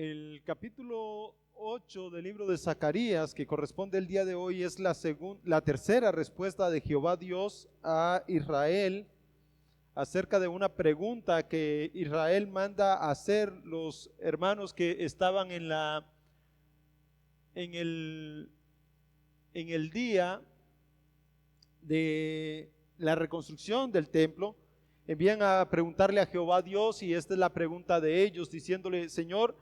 El capítulo 8 del libro de Zacarías, que corresponde el día de hoy, es la tercera respuesta de Jehová Dios a Israel acerca de una pregunta que Israel manda a hacer los hermanos que estaban en el día de la reconstrucción del templo. Envían a preguntarle a Jehová Dios, y esta es la pregunta de ellos, diciéndole: Señor,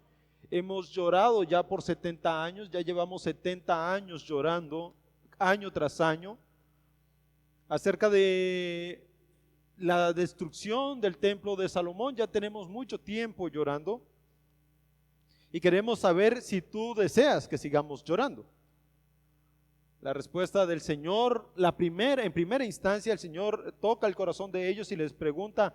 hemos llorado ya por 70 años, ya llevamos 70 años llorando, año tras año, acerca de la destrucción del templo de Salomón. Ya tenemos mucho tiempo llorando y queremos saber si tú deseas que sigamos llorando. La respuesta del Señor, en primera instancia, el Señor toca el corazón de ellos y les pregunta,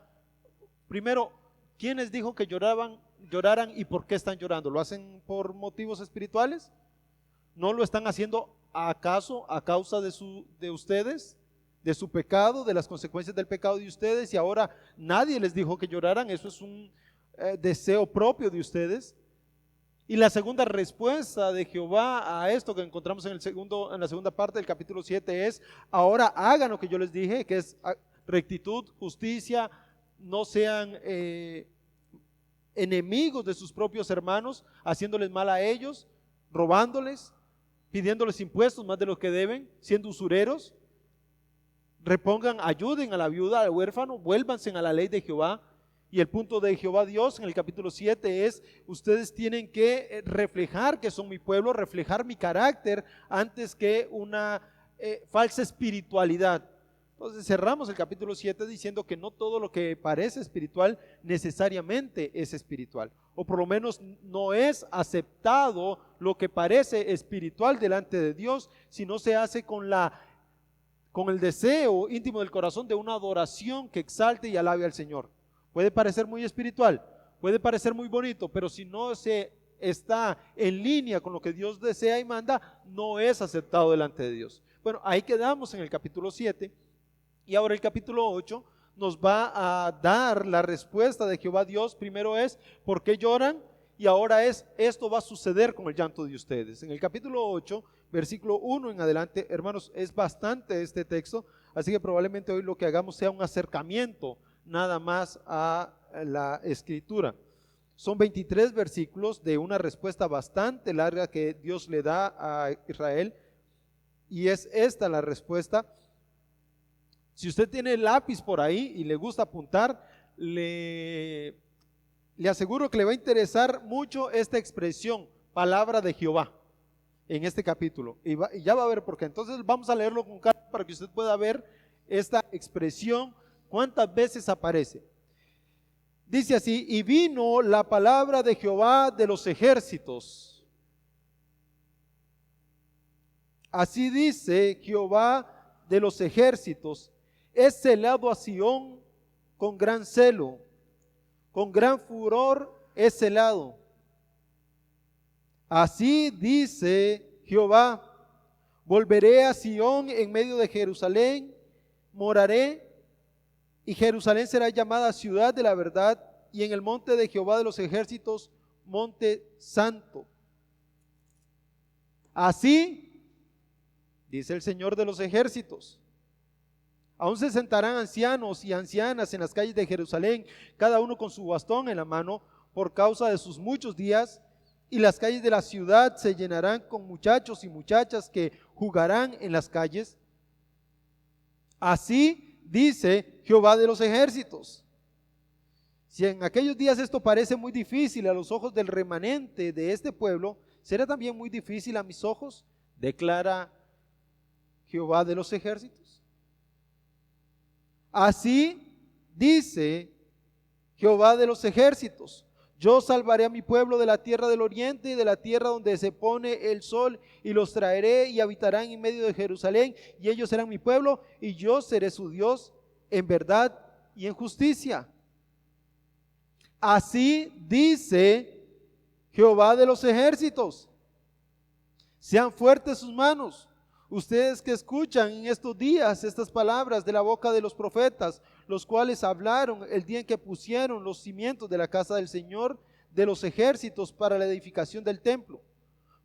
primero, ¿quién les dijo que lloraran y por qué están llorando? ¿Lo hacen por motivos espirituales? ¿No lo están haciendo acaso a causa de ustedes, de su pecado, de las consecuencias del pecado de ustedes? Y ahora nadie les dijo que lloraran, eso es un deseo propio de ustedes. Y la segunda respuesta de Jehová a esto que encontramos en la segunda parte del capítulo 7 es: ahora hagan lo que yo les dije, que es rectitud, justicia, no sean enemigos de sus propios hermanos, haciéndoles mal a ellos, robándoles, pidiéndoles impuestos más de lo que deben, siendo usureros. Repongan, ayuden a la viuda, al huérfano, vuélvanse a la ley de Jehová. Y el punto de Jehová Dios en el capítulo 7 es: ustedes tienen que reflejar que son mi pueblo, reflejar mi carácter antes que una falsa espiritualidad. Entonces cerramos el capítulo 7 diciendo que no todo lo que parece espiritual necesariamente es espiritual, o por lo menos no es aceptado lo que parece espiritual delante de Dios, si no se hace con el deseo íntimo del corazón de una adoración que exalte y alabe al Señor. Puede parecer muy espiritual, puede parecer muy bonito, pero si no se está en línea con lo que Dios desea y manda, no es aceptado delante de Dios. Bueno, ahí quedamos en el capítulo 7, y ahora el capítulo 8 nos va a dar la respuesta de Jehová Dios. Primero es: ¿por qué lloran? Y ahora es: esto va a suceder con el llanto de ustedes. En el capítulo 8, versículo 1 en adelante, hermanos, es bastante este texto, así que probablemente hoy lo que hagamos sea un acercamiento nada más a la escritura. Son 23 versículos de una respuesta bastante larga que Dios le da a Israel, y es esta la respuesta. Si usted tiene el lápiz por ahí y le gusta apuntar, le aseguro que le va a interesar mucho esta expresión, palabra de Jehová, en este capítulo, y ya va a ver por qué. Entonces vamos a leerlo con calma para que usted pueda ver esta expresión cuántas veces aparece. Dice así: y vino la palabra de Jehová de los ejércitos. Así dice Jehová de los ejércitos: he celado a Sión con gran celo, con gran furor he celado. Así dice Jehová: volveré a Sión en medio de Jerusalén, moraré, y Jerusalén será llamada ciudad de la verdad, y en el monte de Jehová de los ejércitos, monte santo. Así dice el Señor de los ejércitos: aún se sentarán ancianos y ancianas en las calles de Jerusalén, cada uno con su bastón en la mano, por causa de sus muchos días, y las calles de la ciudad se llenarán con muchachos y muchachas que jugarán en las calles. Así dice Jehová de los ejércitos. Si en aquellos días esto parece muy difícil a los ojos del remanente de este pueblo, ¿será también muy difícil a mis ojos?, declara Jehová de los ejércitos. Así dice Jehová de los ejércitos: yo salvaré a mi pueblo de la tierra del oriente y de la tierra donde se pone el sol, y los traeré y habitarán en medio de Jerusalén, y ellos serán mi pueblo, y yo seré su Dios en verdad y en justicia. Así dice Jehová de los ejércitos: sean fuertes sus manos, ustedes que escuchan en estos días estas palabras de la boca de los profetas, los cuales hablaron el día en que pusieron los cimientos de la casa del Señor, de los ejércitos para la edificación del templo.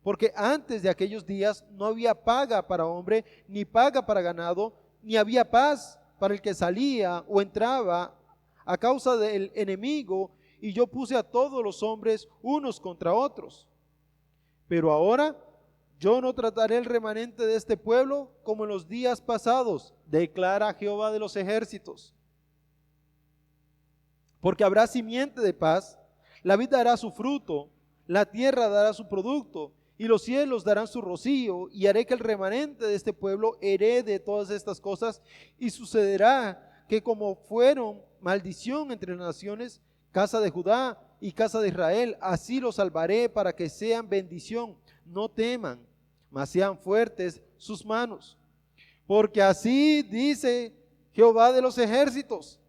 Porque antes de aquellos días no había paga para hombre, ni paga para ganado, ni había paz para el que salía o entraba a causa del enemigo, y yo puse a todos los hombres unos contra otros. Pero ahora yo no trataré el remanente de este pueblo como en los días pasados, declara Jehová de los ejércitos. Porque habrá simiente de paz, la vid dará su fruto, la tierra dará su producto, y los cielos darán su rocío, y haré que el remanente de este pueblo herede todas estas cosas, y sucederá que como fueron maldición entre las naciones, casa de Judá y casa de Israel, así los salvaré para que sean bendición. No teman, mas sean fuertes sus manos. Porque así dice Jehová de los ejércitos: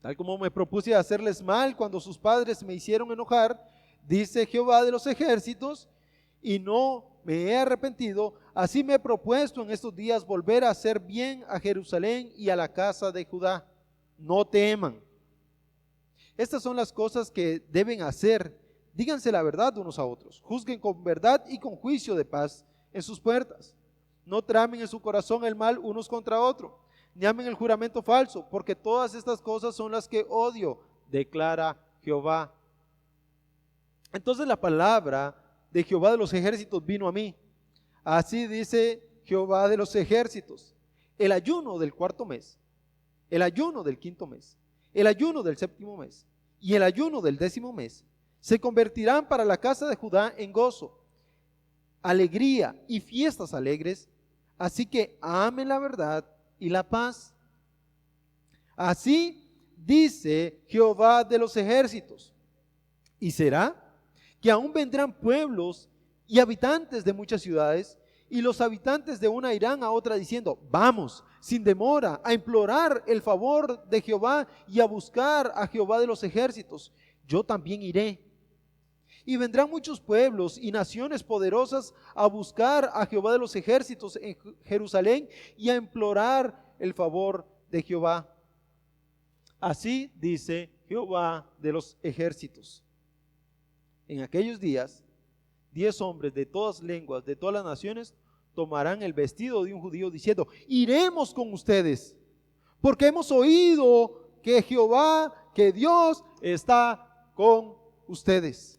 tal como me propuse hacerles mal cuando sus padres me hicieron enojar, dice Jehová de los ejércitos, y no me he arrepentido, así me he propuesto en estos días volver a hacer bien a Jerusalén y a la casa de Judá. No teman. Estas son las cosas que deben hacer. Díganse la verdad unos a otros. Juzguen con verdad y con juicio de paz en sus puertas. No tramen en su corazón el mal unos contra otros, ni amen el juramento falso, porque todas estas cosas son las que odio, declara Jehová. Entonces la palabra de Jehová de los ejércitos vino a mí. Así dice Jehová de los ejércitos: el ayuno del cuarto mes, el ayuno del quinto mes, el ayuno del séptimo mes y el ayuno del décimo mes se convertirán para la casa de Judá en gozo, alegría y fiestas alegres. Así que amen la verdad y la paz. Así dice Jehová de los ejércitos. Y será que aún vendrán pueblos y habitantes de muchas ciudades, y los habitantes de una irán a otra diciendo: vamos sin demora a implorar el favor de Jehová y a buscar a Jehová de los ejércitos. Yo también iré. Y vendrán muchos pueblos y naciones poderosas a buscar a Jehová de los ejércitos en Jerusalén y a implorar el favor de Jehová. Así dice Jehová de los ejércitos: en aquellos días 10 hombres de todas lenguas, de todas las naciones, tomarán el vestido de un judío diciendo: iremos con ustedes, porque hemos oído que Jehová, que Dios está con ustedes.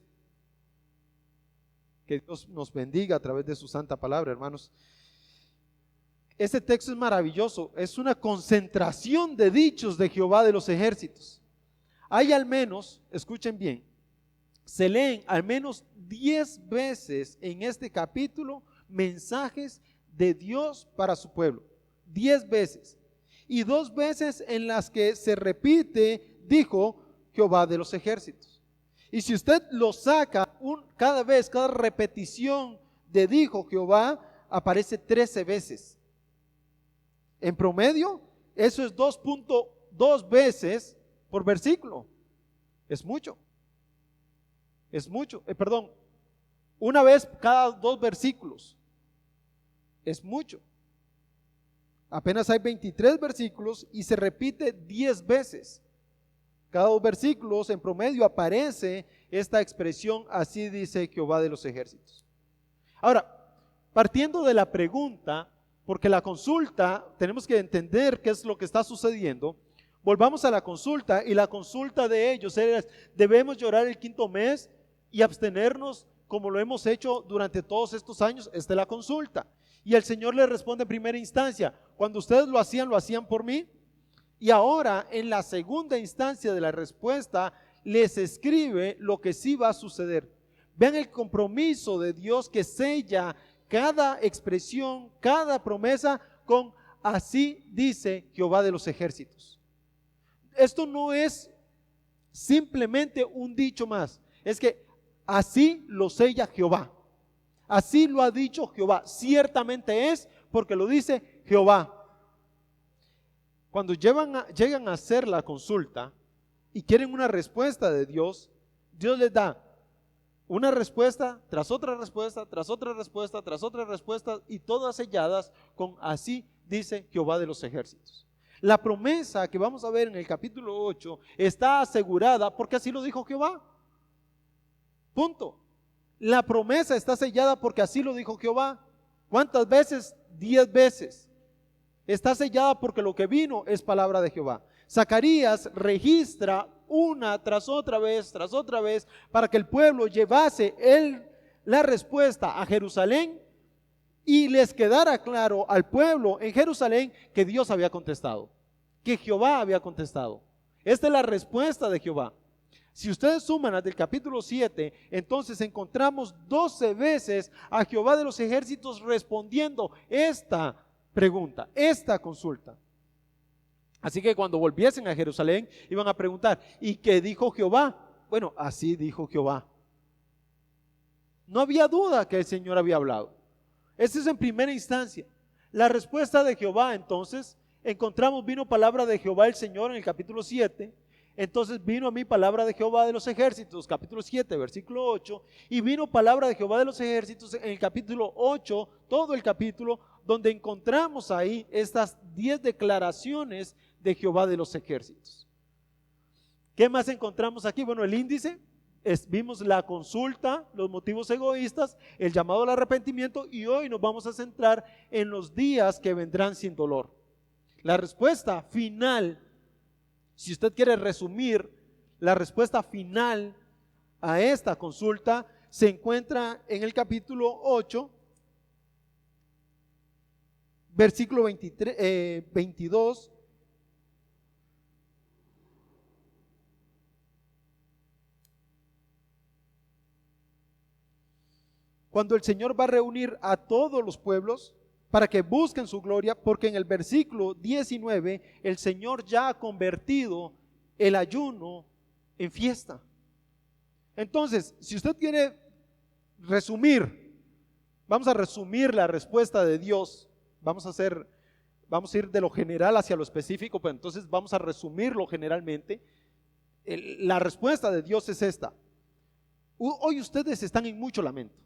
Que Dios nos bendiga a través de su santa palabra, hermanos. Este texto es maravilloso, es una concentración de dichos de Jehová de los ejércitos. Hay al menos, escuchen bien, se leen al menos 10 veces en este capítulo mensajes de Dios para su pueblo. 10 veces. Y 2 veces en las que se repite, dijo Jehová de los ejércitos. Y si usted lo saca cada vez, cada repetición de dijo Jehová, aparece 13 veces. En promedio, eso es 2.2 veces por versículo. Es mucho. Es mucho. Perdón, una vez cada 2 versículos. Es mucho. Apenas hay 23 versículos y se repite 10 veces. Cada 2 versículos en promedio aparece esta expresión: así dice Jehová de los ejércitos. Ahora, partiendo de la pregunta, porque la consulta, tenemos que entender qué es lo que está sucediendo. Volvamos a la consulta, y la consulta de ellos era: ¿debemos llorar el quinto mes y abstenernos como lo hemos hecho durante todos estos años? Esta es la consulta. Y el Señor le responde en primera instancia: cuando ustedes lo hacían por mí. Y ahora, en la segunda instancia de la respuesta, les escribe lo que sí va a suceder. Vean el compromiso de Dios que sella cada expresión, cada promesa con: así dice Jehová de los ejércitos. Esto no es simplemente un dicho más, es que así lo sella Jehová. Así lo ha dicho Jehová. Ciertamente es, porque lo dice Jehová. Cuando llegan a hacer la consulta y quieren una respuesta de Dios, Dios les da una respuesta tras otra respuesta, tras otra respuesta, tras otra respuesta, y todas selladas con: así dice Jehová de los ejércitos. La promesa que vamos a ver en el capítulo 8 está asegurada porque así lo dijo Jehová. Punto. La promesa está sellada porque así lo dijo Jehová. ¿Cuántas veces? 10 veces. Está sellada porque lo que vino es palabra de Jehová. Zacarías registra una tras otra vez, para que el pueblo llevase la respuesta a Jerusalén y les quedara claro al pueblo en Jerusalén que Dios había contestado, que Jehová había contestado. Esta es la respuesta de Jehová. Si ustedes suman desde el capítulo 7, entonces encontramos 12 veces a Jehová de los ejércitos respondiendo esta pregunta, esta consulta. Así que cuando volviesen a Jerusalén iban a preguntar, ¿y qué dijo Jehová? Bueno, así dijo Jehová. No había duda que el Señor había hablado. Esa es en primera instancia. La respuesta de Jehová, entonces, encontramos, vino palabra de Jehová el Señor en el capítulo 7. Entonces vino a mí palabra de Jehová de los ejércitos, capítulo 7, versículo 8, y vino palabra de Jehová de los ejércitos en el capítulo 8, todo el capítulo, donde encontramos ahí estas 10 declaraciones de Jehová de los ejércitos. ¿Qué más encontramos aquí? Bueno, el índice, vimos la consulta, los motivos egoístas, el llamado al arrepentimiento, y hoy nos vamos a centrar en los días que vendrán sin dolor. La respuesta final, si usted quiere resumir, la respuesta final a esta consulta se encuentra en el capítulo 8, versículo 22. Cuando el Señor va a reunir a todos los pueblos para que busquen su gloria, porque en el versículo 19 el Señor ya ha convertido el ayuno en fiesta. Entonces, si usted quiere resumir, vamos a resumir la respuesta de Dios, vamos a ir de lo general hacia lo específico, pero entonces vamos a resumirlo generalmente. La respuesta de Dios es esta: hoy ustedes están en mucho lamento,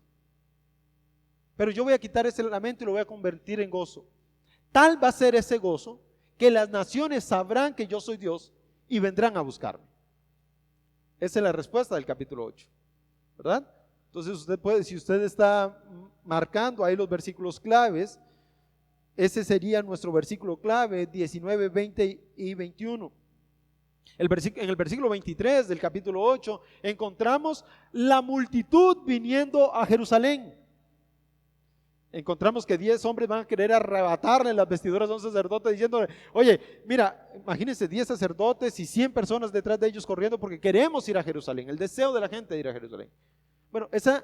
pero yo voy a quitar ese lamento y lo voy a convertir en gozo. Tal va a ser ese gozo que las naciones sabrán que yo soy Dios y vendrán a buscarme. Esa es la respuesta del capítulo 8, ¿verdad? Entonces usted puede, si usted está marcando ahí los versículos claves, ese sería nuestro versículo clave, 19, 20 y 21. En el versículo 23 del capítulo 8 encontramos la multitud viniendo a Jerusalén. Encontramos que 10 hombres van a querer arrebatarle las vestiduras a un sacerdote diciéndole, oye, mira, imagínense 10 sacerdotes y 100 personas detrás de ellos corriendo porque queremos ir a Jerusalén, el deseo de la gente de ir a Jerusalén. Bueno, eso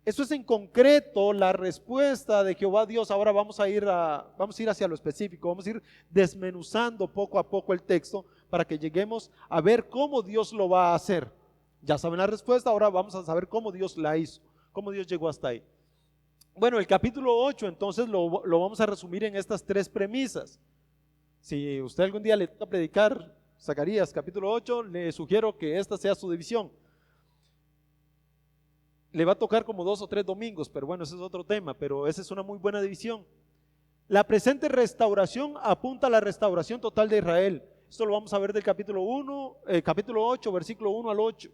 es en concreto la respuesta de Jehová Dios. Ahora vamos a ir hacia lo específico, vamos a ir desmenuzando poco a poco el texto para que lleguemos a ver cómo Dios lo va a hacer. Ya saben la respuesta, ahora vamos a saber cómo Dios la hizo, cómo Dios llegó hasta ahí. Bueno, el capítulo 8 entonces lo vamos a resumir en estas 3 premisas. Si usted algún día le toca predicar Zacarías capítulo 8, le sugiero que esta sea su división. Le va a tocar como 2 o 3 domingos, pero bueno, ese es otro tema, pero esa es una muy buena división. La presente restauración apunta a la restauración total de Israel. Esto lo vamos a ver del capítulo 8, versículo 1 al 8.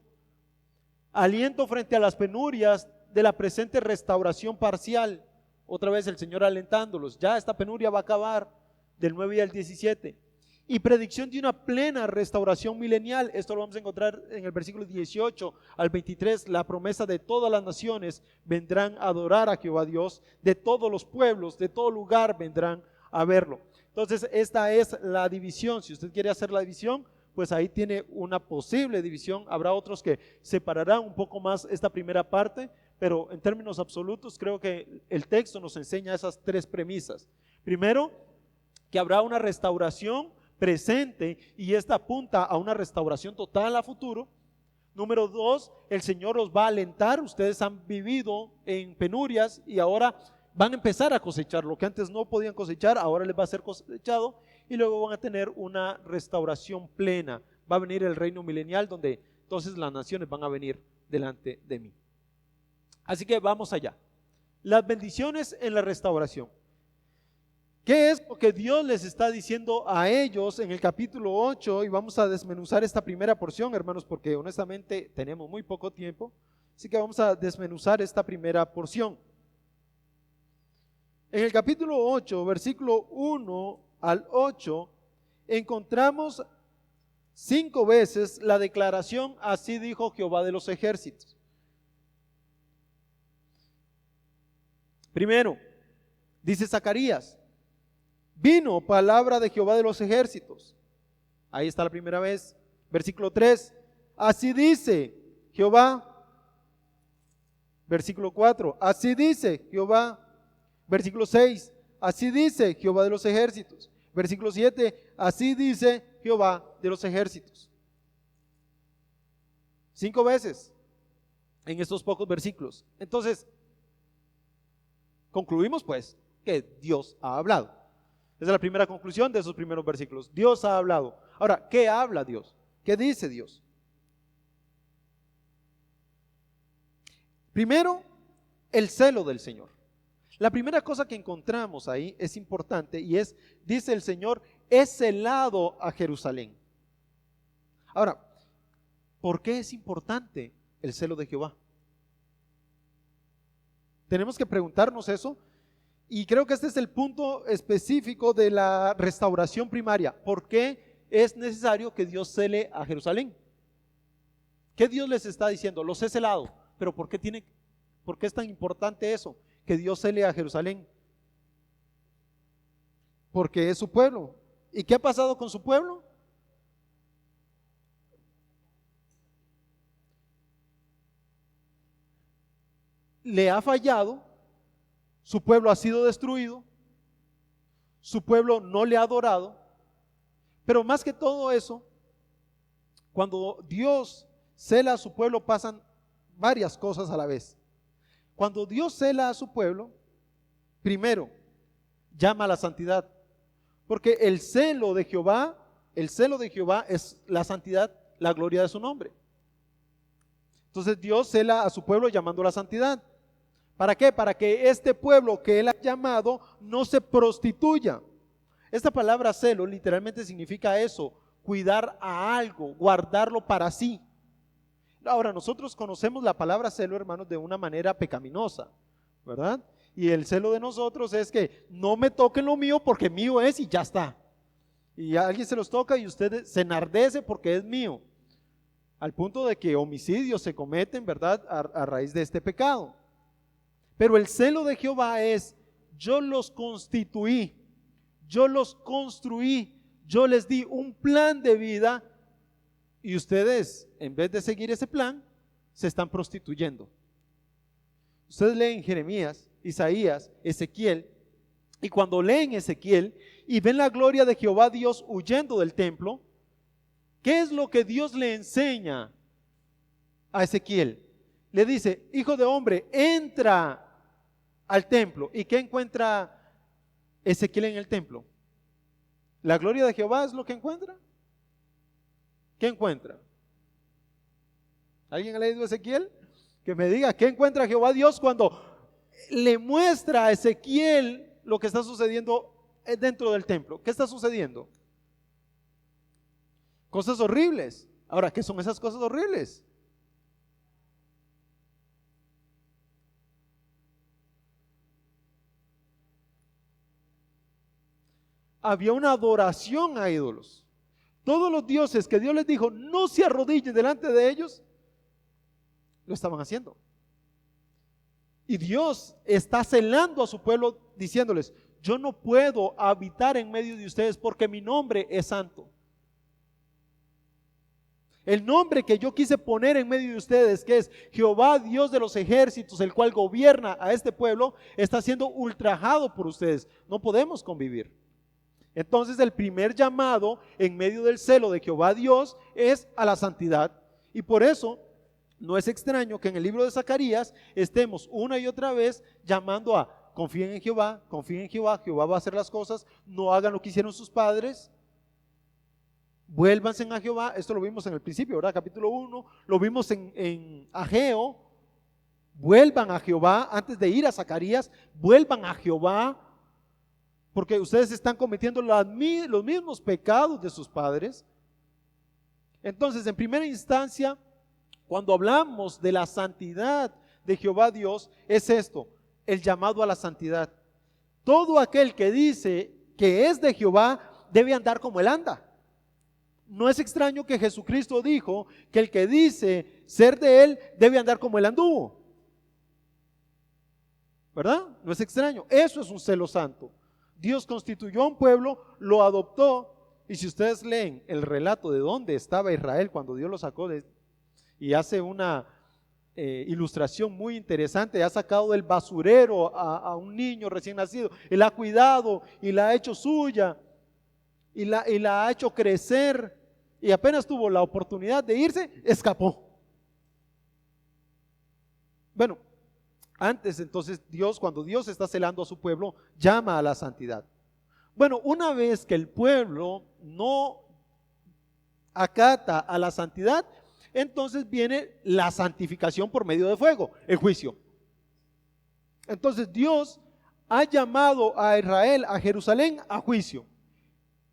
Aliento frente a las penurias de la presente restauración parcial. Otra vez el Señor alentándolos, ya esta penuria va a acabar, del 9 al 17. Y predicción de una plena restauración milenial. Esto lo vamos a encontrar en el versículo 18 al 23. La promesa de todas las naciones vendrán a adorar a Jehová Dios, de todos los pueblos, de todo lugar vendrán a verlo. Entonces esta es la división. Si usted quiere hacer la división, pues ahí tiene una posible división. Habrá otros que separarán un poco más esta primera parte, pero en términos absolutos creo que el texto nos enseña esas 3 premisas. Primero, que habrá una restauración presente y esta apunta a una restauración total a futuro. Número 2, el Señor los va a alentar. Ustedes han vivido en penurias y ahora van a empezar a cosechar lo que antes no podían cosechar, ahora les va a ser cosechado y luego van a tener una restauración plena. Va a venir el reino milenial donde entonces las naciones van a venir delante de mí. Así que vamos allá. Las bendiciones en la restauración. ¿Qué es lo que Dios les está diciendo a ellos en el capítulo 8? Y vamos a desmenuzar esta primera porción, hermanos, porque honestamente tenemos muy poco tiempo Así que vamos a desmenuzar esta primera porción. En el capítulo 8, versículo 1 al 8, encontramos 5 veces la declaración: así dijo Jehová de los ejércitos. Primero, dice Zacarías, vino palabra de Jehová de los ejércitos. Ahí está la primera vez. Versículo 3, así dice Jehová. Versículo 4, así dice Jehová. Versículo 6, así dice Jehová de los ejércitos. Versículo 7, así dice Jehová de los ejércitos. 5 veces en estos pocos versículos. Entonces, concluimos pues que Dios ha hablado. Esa es la primera conclusión de esos primeros versículos. Dios ha hablado. Ahora, ¿qué habla Dios? ¿Qué dice Dios? Primero, el celo del Señor. La primera cosa que encontramos ahí es importante y es, dice el Señor, es celado a Jerusalén. Ahora, ¿por qué es importante el celo de Jehová? Tenemos que preguntarnos eso, y creo que este es el punto específico de la restauración primaria. ¿Por qué es necesario que Dios cele a Jerusalén? ¿Qué Dios les está diciendo? Los he celado, pero ¿por qué es tan importante eso? Que Dios cele a Jerusalén. Porque es su pueblo. ¿Y qué ha pasado con su pueblo? Le ha fallado, su pueblo ha sido destruido, su pueblo no le ha adorado, pero más que todo eso, cuando Dios cela a su pueblo pasan varias cosas a la vez. Cuando Dios cela a su pueblo, primero llama a la santidad, porque el celo de Jehová es la santidad, la gloria de su nombre. Entonces Dios cela a su pueblo llamando a la santidad. ¿Para qué? Para que este pueblo que Él ha llamado no se prostituya. Esta palabra celo literalmente significa eso: cuidar a algo, guardarlo para sí. Ahora, nosotros conocemos la palabra celo, hermanos, de una manera pecaminosa, ¿verdad? Y el celo de nosotros es que no me toquen lo mío porque mío es y ya está. Y alguien se los toca y usted se enardece porque es mío. Al punto de que homicidios se cometen, ¿verdad? A raíz de este pecado. Pero el celo de Jehová es: yo los constituí, yo los construí, yo les di un plan de vida y ustedes, en vez de seguir ese plan, se están prostituyendo. Ustedes leen Jeremías, Isaías, Ezequiel, y cuando leen Ezequiel y ven la gloria de Jehová Dios huyendo del templo, ¿qué es lo que Dios le enseña a Ezequiel? Le dice: hijo de hombre, entra al templo. ¿Y qué encuentra Ezequiel en el templo? ¿La gloria de Jehová es lo que encuentra? ¿Qué encuentra? ¿Alguien ha leído Ezequiel? Que me diga, ¿qué encuentra Jehová Dios cuando le muestra a Ezequiel lo que está sucediendo dentro del templo? ¿Qué está sucediendo? Cosas horribles. Ahora, ¿qué son esas cosas horribles? Había una adoración a ídolos. Todos los dioses que Dios les dijo no se arrodillen delante de ellos, lo estaban haciendo. Y Dios está celando a su pueblo diciéndoles: yo no puedo habitar en medio de ustedes porque mi nombre es santo. El nombre que yo quise poner en medio de ustedes, que es Jehová Dios de los ejércitos, el cual gobierna a este pueblo, está siendo ultrajado por ustedes. No podemos convivir. Entonces el primer llamado en medio del celo de Jehová Dios es a la santidad. Y por eso no es extraño que en el libro de Zacarías estemos una y otra vez llamando a: confíen en Jehová, Jehová va a hacer las cosas, no hagan lo que hicieron sus padres, vuélvanse a Jehová. Esto lo vimos en el principio, ¿verdad? Capítulo 1, lo vimos en Ageo. Vuelvan a Jehová. Antes de ir a Zacarías, vuelvan a Jehová, porque ustedes están cometiendo los mismos pecados de sus padres. Entonces, en primera instancia, Cuando hablamos de la santidad de Jehová Dios, es esto, el llamado a la santidad. Todo aquel que dice que es de Jehová debe andar como él anda. No es extraño que Jesucristo dijo que el que dice ser de él debe andar como él anduvo. ¿Verdad? No es extraño. Eso es un celo santo. Dios constituyó a un pueblo, lo adoptó, y si ustedes leen el relato de dónde estaba Israel cuando Dios lo sacó y hace una ilustración muy interesante, ha sacado del basurero a un niño recién nacido, él ha cuidado y la ha hecho suya y la ha hecho crecer, y apenas tuvo la oportunidad de irse, escapó. Bueno, antes entonces Dios, cuando Dios está celando a su pueblo, llama a la santidad. Bueno, una vez que el pueblo no acata a la santidad, entonces viene la santificación por medio de fuego, el juicio. Entonces Dios ha llamado a Israel, a Jerusalén, a juicio.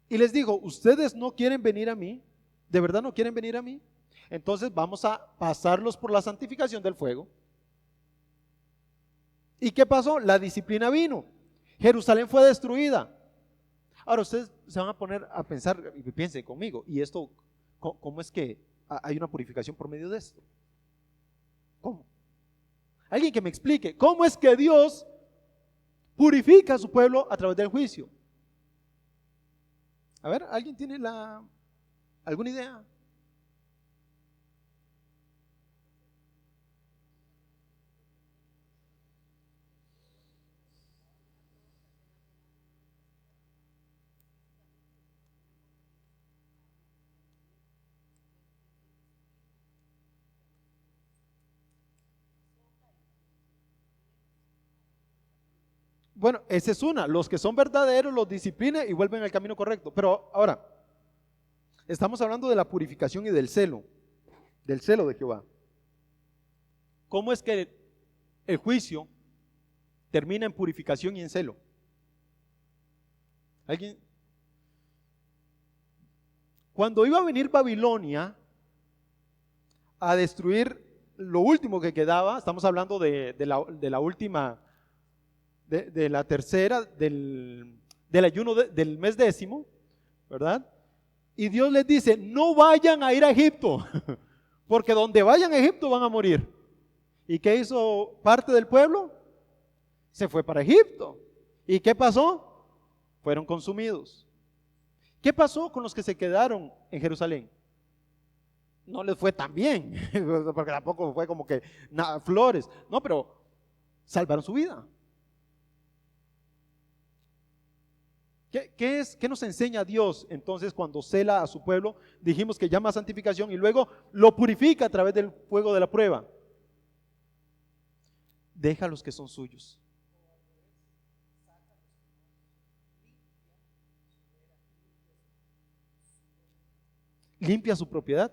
Y les dijo, ustedes no quieren venir a mí, ¿de verdad no quieren venir a mí? Entonces vamos a pasarlos por la santificación del fuego. ¿Y qué pasó? La disciplina vino. Jerusalén fue destruida. Ahora ustedes se van a poner a pensar, y piensen conmigo, ¿y esto cómo es que hay una purificación por medio de esto? ¿Cómo? Alguien que me explique, ¿cómo es que Dios purifica a su pueblo a través del juicio? A ver, ¿alguien tiene alguna idea? Bueno, esa es una. Los que son verdaderos los disciplina y vuelven al camino correcto. Pero ahora, estamos hablando de la purificación y del celo de Jehová. ¿Cómo es que el juicio termina en purificación y en celo? ¿Alguien? Cuando iba a venir Babilonia a destruir lo último que quedaba, estamos hablando de la última, de la tercera, del ayuno del mes 10º, ¿verdad? Y Dios les dice, no vayan a ir a Egipto, porque donde vayan a Egipto van a morir. ¿Y qué hizo parte del pueblo? Se fue para Egipto. ¿Y qué pasó? Fueron consumidos. ¿Qué pasó con los que se quedaron en Jerusalén? No les fue tan bien, porque tampoco fue como que nada, flores. No, pero salvaron su vida. ¿Qué nos enseña Dios entonces cuando cela a su pueblo? Dijimos que llama a santificación y luego lo purifica a través del fuego de la prueba. Deja a los que son suyos. Limpia su propiedad.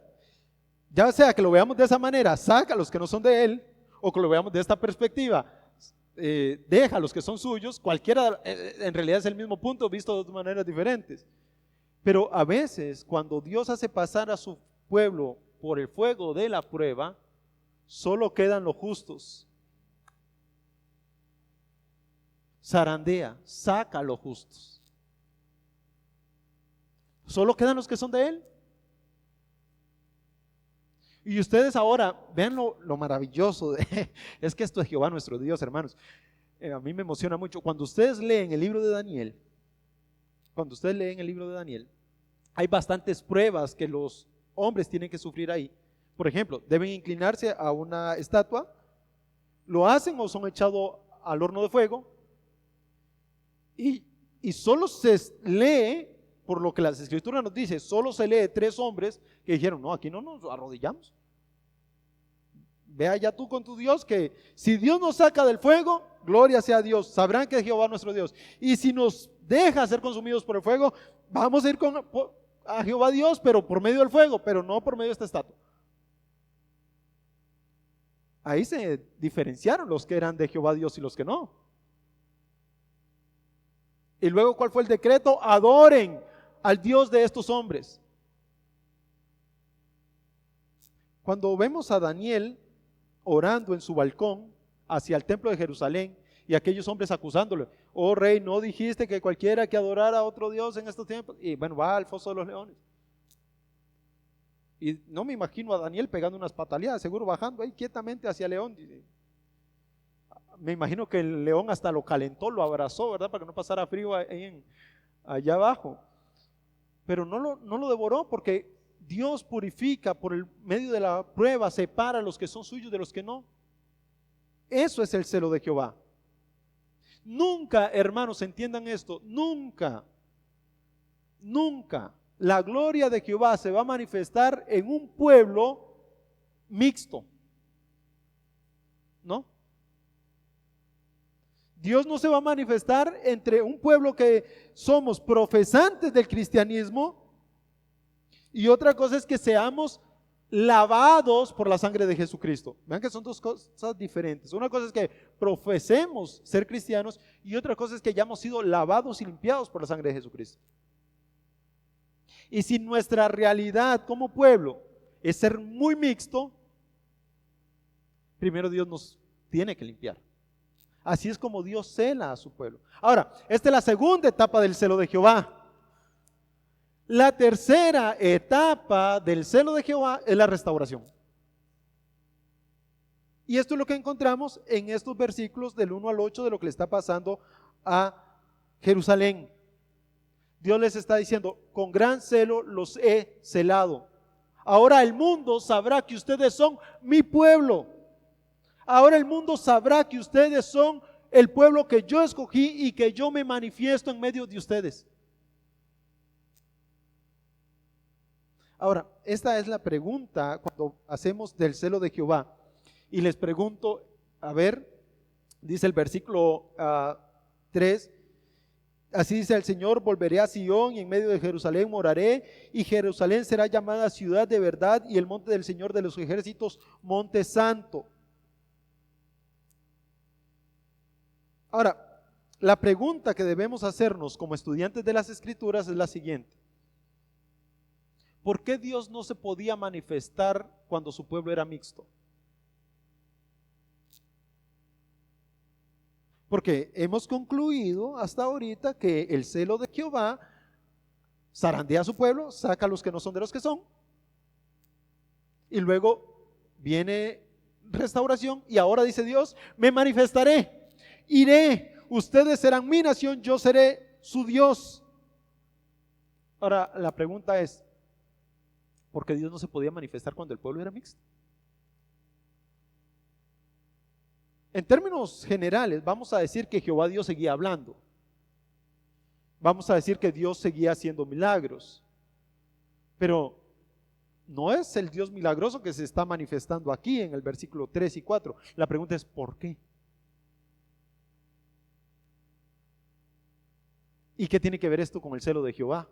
Ya sea que lo veamos de esa manera, saca a los que no son de él, o que lo veamos de esta perspectiva, deja a los que son suyos. Cualquiera, en realidad es el mismo punto visto de dos maneras diferentes. Pero a veces cuando Dios hace pasar a su pueblo por el fuego de la prueba, solo quedan los justos. Zarandea, saca a los justos. Solo quedan los que son de él. Y ustedes ahora, vean lo maravilloso es que esto es Jehová nuestro Dios, hermanos. A mí me emociona mucho. Cuando ustedes leen el libro de Daniel, hay bastantes pruebas que los hombres tienen que sufrir ahí. Por ejemplo, deben inclinarse a una estatua, lo hacen o son echados al horno de fuego, y solo se lee, por lo que las escrituras nos dice, solo se lee 3 hombres que dijeron, no, aquí no nos arrodillamos. Vea ya tú con tu Dios que si Dios nos saca del fuego, gloria sea a Dios, sabrán que es Jehová nuestro Dios. Y si nos deja ser consumidos por el fuego, vamos a ir a Jehová Dios, pero por medio del fuego, pero no por medio de esta estatua. Ahí se diferenciaron los que eran de Jehová Dios y los que no. Y luego, ¿cuál fue el decreto? Adoren al Dios de estos hombres. Cuando vemos a Daniel orando en su balcón hacia el templo de Jerusalén y aquellos hombres acusándole, oh rey, ¿no dijiste que cualquiera que adorara a otro Dios en estos tiempos? Y bueno, va al foso de los leones. Y no me imagino a Daniel pegando unas pataleadas, seguro bajando ahí quietamente hacia el león. Me imagino que el león hasta lo calentó, lo abrazó, ¿verdad? Para que no pasara frío ahí allá abajo. Pero no lo devoró, porque Dios purifica por el medio de la prueba, separa a los que son suyos de los que no. Eso es el celo de Jehová. Nunca, hermanos, entiendan esto, nunca la gloria de Jehová se va a manifestar en un pueblo mixto, ¿no? Dios no se va a manifestar entre un pueblo que somos profesantes del cristianismo y otra cosa es que seamos lavados por la sangre de Jesucristo. Vean que son dos cosas diferentes. Una cosa es que profesemos ser cristianos y otra cosa es que hayamos sido lavados y limpiados por la sangre de Jesucristo. Y si nuestra realidad como pueblo es ser muy mixto, primero Dios nos tiene que limpiar. Así es como Dios cela a su pueblo. Ahora, esta es la segunda etapa del celo de Jehová. La tercera etapa del celo de Jehová es la restauración. Y esto es lo que encontramos en estos versículos del 1 al 8 de lo que le está pasando a Jerusalén. Dios les está diciendo, con gran celo los he celado. Ahora el mundo sabrá que ustedes son mi pueblo. Ahora el mundo sabrá que ustedes son el pueblo que yo escogí y que yo me manifiesto en medio de ustedes. Ahora, esta es la pregunta cuando hacemos del celo de Jehová. Y les pregunto, a ver, dice el versículo 3, así dice el Señor, volveré a Sion y en medio de Jerusalén moraré, y Jerusalén será llamada ciudad de verdad y el monte del Señor de los ejércitos, monte santo. Ahora, la pregunta que debemos hacernos como estudiantes de las Escrituras es la siguiente. ¿Por qué Dios no se podía manifestar cuando su pueblo era mixto? Porque hemos concluido hasta ahorita que el celo de Jehová zarandea a su pueblo, saca a los que no son de los que son, y luego viene restauración y ahora dice Dios, me manifestaré, iré, ustedes serán mi nación, yo seré su Dios. Ahora la pregunta es, ¿por qué Dios no se podía manifestar cuando el pueblo era mixto? En términos generales, vamos a decir que Jehová Dios seguía hablando. Vamos a decir que Dios seguía haciendo milagros. Pero no es el Dios milagroso que se está manifestando aquí en el versículo 3 y 4. La pregunta es, ¿por qué? ¿Y qué tiene que ver esto con el celo de Jehová?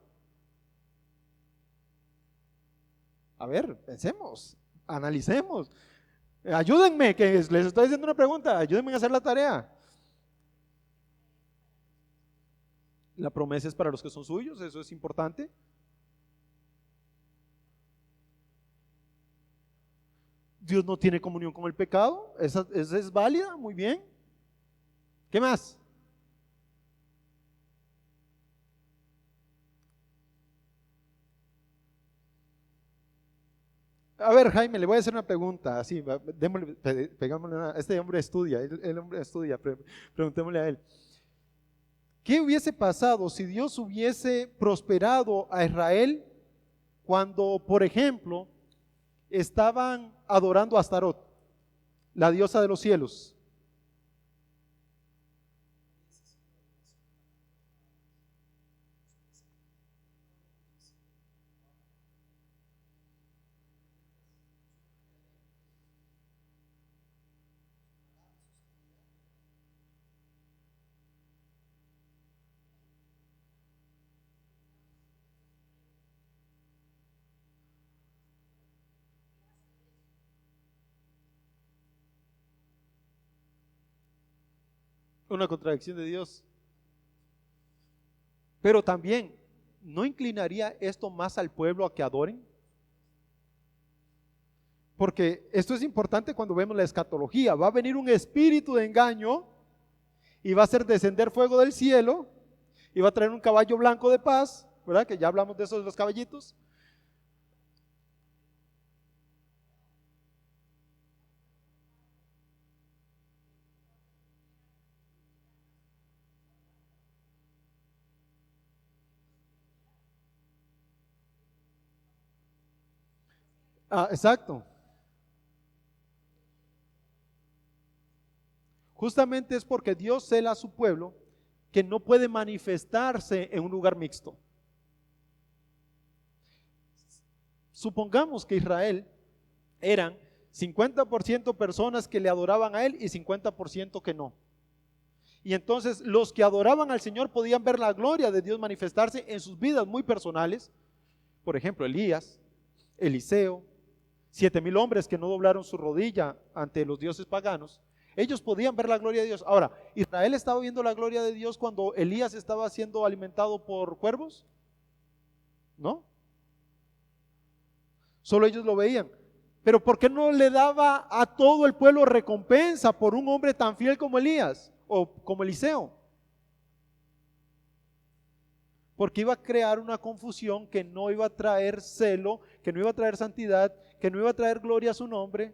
A ver, pensemos, analicemos. Ayúdenme, que les estoy haciendo una pregunta, ayúdenme a hacer la tarea. La promesa es para los que son suyos, eso es importante. Dios no tiene comunión con el pecado, esa es válida, muy bien. ¿Qué más? A ver, Jaime, le voy a hacer una pregunta, así, pegámosle este hombre estudia, el hombre estudia, preguntémosle a él. ¿Qué hubiese pasado si Dios hubiese prosperado a Israel cuando, por ejemplo, estaban adorando a Astarot, la diosa de los cielos? Una contradicción de Dios. Pero también, ¿no inclinaría esto más al pueblo a que adoren? Porque esto es importante cuando vemos la escatología. Va a venir un espíritu de engaño y va a hacer descender fuego del cielo y va a traer un caballo blanco de paz, ¿verdad? Que ya hablamos de eso de los caballitos. Ah, exacto. Justamente es porque Dios cela a su pueblo que no puede manifestarse en un lugar mixto. Supongamos que Israel eran 50% personas que le adoraban a él y 50% que no. Y entonces los que adoraban al Señor podían ver la gloria de Dios manifestarse en sus vidas muy personales. Por ejemplo, Elías, Eliseo, 7,000 hombres que no doblaron su rodilla ante los dioses paganos. Ellos podían ver la gloria de Dios. Ahora, ¿Israel estaba viendo la gloria de Dios cuando Elías estaba siendo alimentado por cuervos? ¿No? Solo ellos lo veían. Pero ¿por qué no le daba a todo el pueblo recompensa por un hombre tan fiel como Elías o como Eliseo? Porque iba a crear una confusión que no iba a traer celo, que no iba a traer santidad, que no iba a traer gloria a su nombre.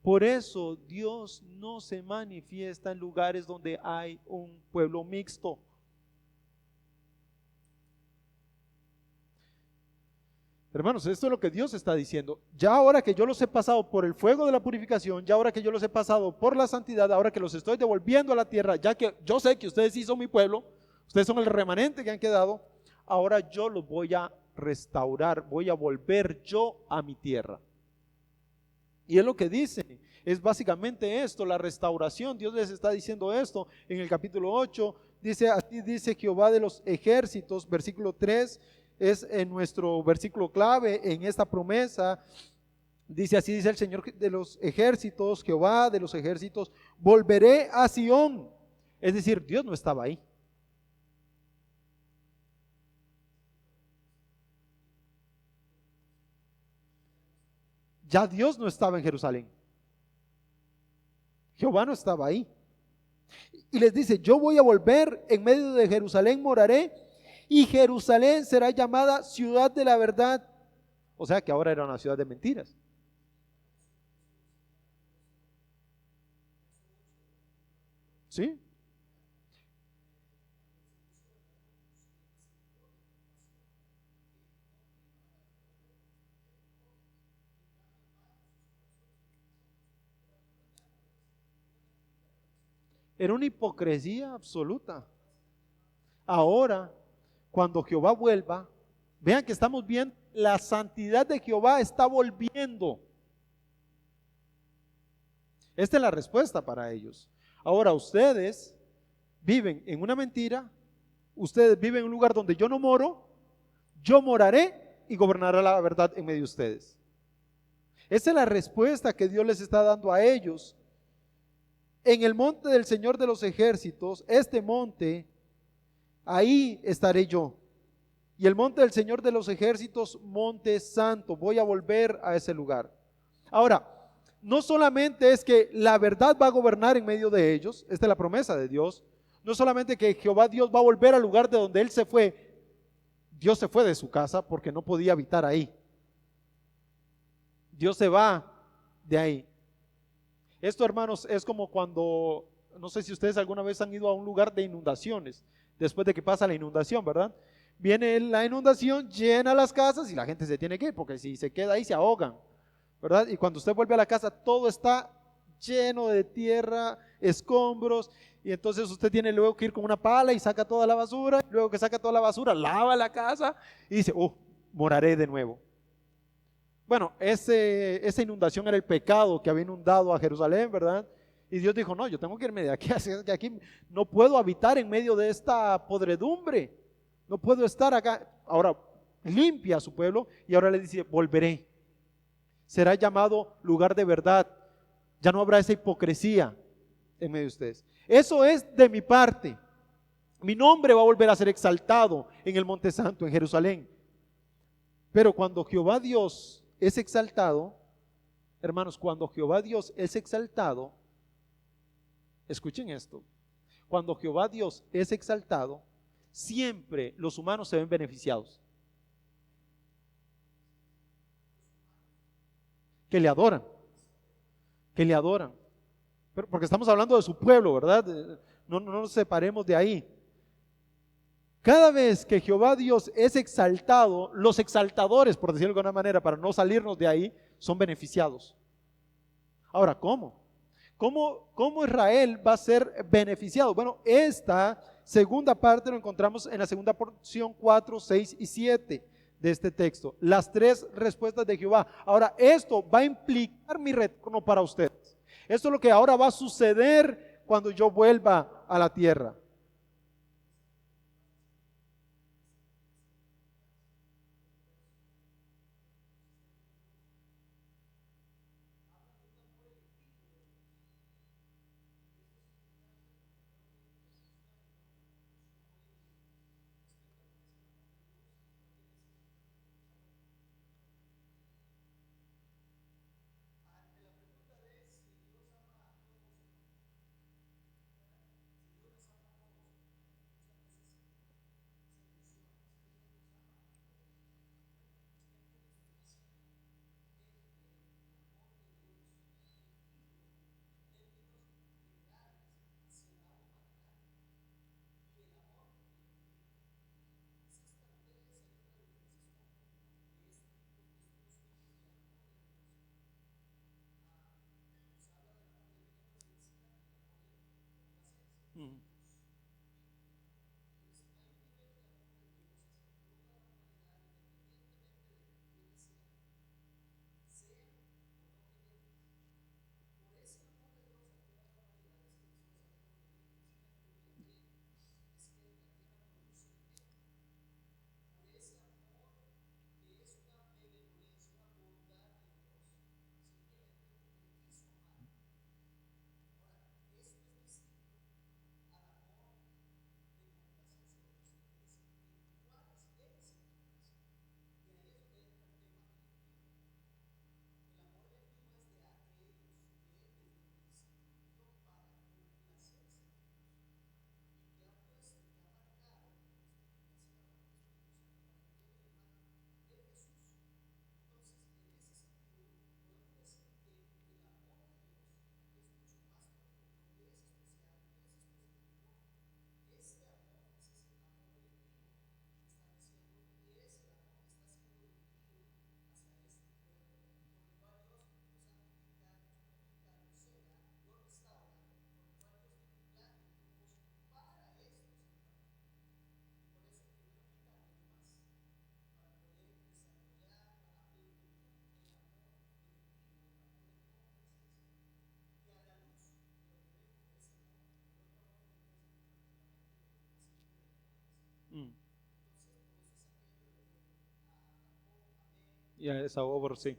Por eso Dios no se manifiesta en lugares donde hay un pueblo mixto. Hermanos, esto es lo que Dios está diciendo. Ya ahora que yo los he pasado por el fuego de la purificación, ya ahora que yo los he pasado por la santidad, ahora que los estoy devolviendo a la tierra, ya que yo sé que ustedes sí son mi pueblo, ustedes son el remanente que han quedado, ahora yo los voy a restaurar, voy a volver yo a mi tierra. Y es lo que dice, es básicamente esto, la restauración. Dios les está diciendo esto en el capítulo 8, dice, así dice Jehová de los ejércitos, versículo 3, es en nuestro versículo clave en esta promesa. Dice, así dice el Señor de los ejércitos, Jehová de los ejércitos, volveré a Sión. Es decir, Dios no estaba ahí. Ya Dios no estaba en Jerusalén. Jehová no estaba ahí. Y les dice, yo voy a volver, en medio de Jerusalén moraré, y Jerusalén será llamada ciudad de la verdad. O sea que ahora era una ciudad de mentiras. ¿Sí? Era una hipocresía absoluta. Ahora, cuando Jehová vuelva, vean que estamos viendo, la santidad de Jehová está volviendo. Esta es la respuesta para ellos. Ahora ustedes viven en una mentira, ustedes viven en un lugar donde yo no moro, yo moraré y gobernará la verdad en medio de ustedes. Esa es la respuesta que Dios les está dando a ellos. En el monte del Señor de los ejércitos, este monte, ahí estaré yo. Y el monte del Señor de los ejércitos, monte santo, voy a volver a ese lugar. Ahora, no solamente es que la verdad va a gobernar en medio de ellos, esta es la promesa de Dios, no solamente que Jehová Dios va a volver al lugar de donde Él se fue, Dios se fue de su casa porque no podía habitar ahí. Dios se va de ahí. Esto, hermanos, es como cuando, no sé si ustedes alguna vez han ido a un lugar de inundaciones, después de que pasa la inundación, ¿verdad? Viene la inundación, llena las casas y la gente se tiene que ir, porque si se queda ahí se ahogan, ¿verdad? Y cuando usted vuelve a la casa, todo está lleno de tierra, escombros, y entonces usted tiene luego que ir con una pala y saca toda la basura, y luego que saca toda la basura, lava la casa y dice, moraré de nuevo. Bueno, esa inundación era el pecado que había inundado a Jerusalén, ¿verdad? Y Dios dijo, no, yo tengo que irme de aquí, así que aquí no puedo habitar en medio de esta podredumbre, no puedo estar acá. Ahora limpia a su pueblo y ahora le dice, volveré. Será llamado lugar de verdad, ya no habrá esa hipocresía en medio de ustedes. Eso es de mi parte. Mi nombre va a volver a ser exaltado en el Monte Santo, en Jerusalén. Pero cuando Jehová Dios es exaltado, Hermanos, cuando Jehová Dios es exaltado, escuchen esto, cuando Jehová Dios es exaltado, siempre los humanos se ven beneficiados. Que le adoran, que le adoran. Porque estamos hablando de su pueblo, ¿verdad? No nos separemos de ahí. Cada vez que Jehová Dios es exaltado, los exaltadores, por decirlo de alguna manera, para no salirnos de ahí, son beneficiados. Ahora, ¿cómo? ¿Cómo Israel va a ser beneficiado? Bueno, esta segunda parte lo encontramos en la segunda porción 4, 6 y 7 de este texto. Las tres respuestas de Jehová. Ahora, esto va a implicar mi retorno para ustedes. Esto es lo que ahora va a suceder cuando yo vuelva a la tierra. Mm. Mm. Y a esa obra, sí.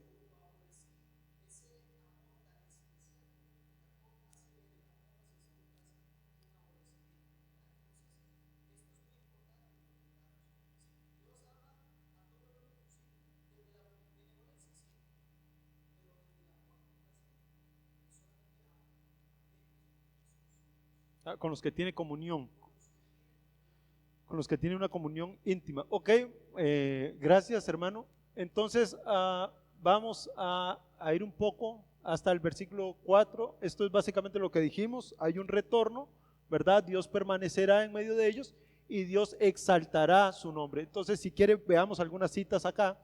Con los que tiene comunión, con los que tiene una comunión íntima. Ok, gracias hermano. Entonces vamos a ir un poco hasta el versículo 4. Esto es básicamente lo que dijimos. Hay un retorno, ¿verdad? Dios permanecerá en medio de ellos y Dios exaltará su nombre. Entonces, si quiere, veamos algunas citas acá.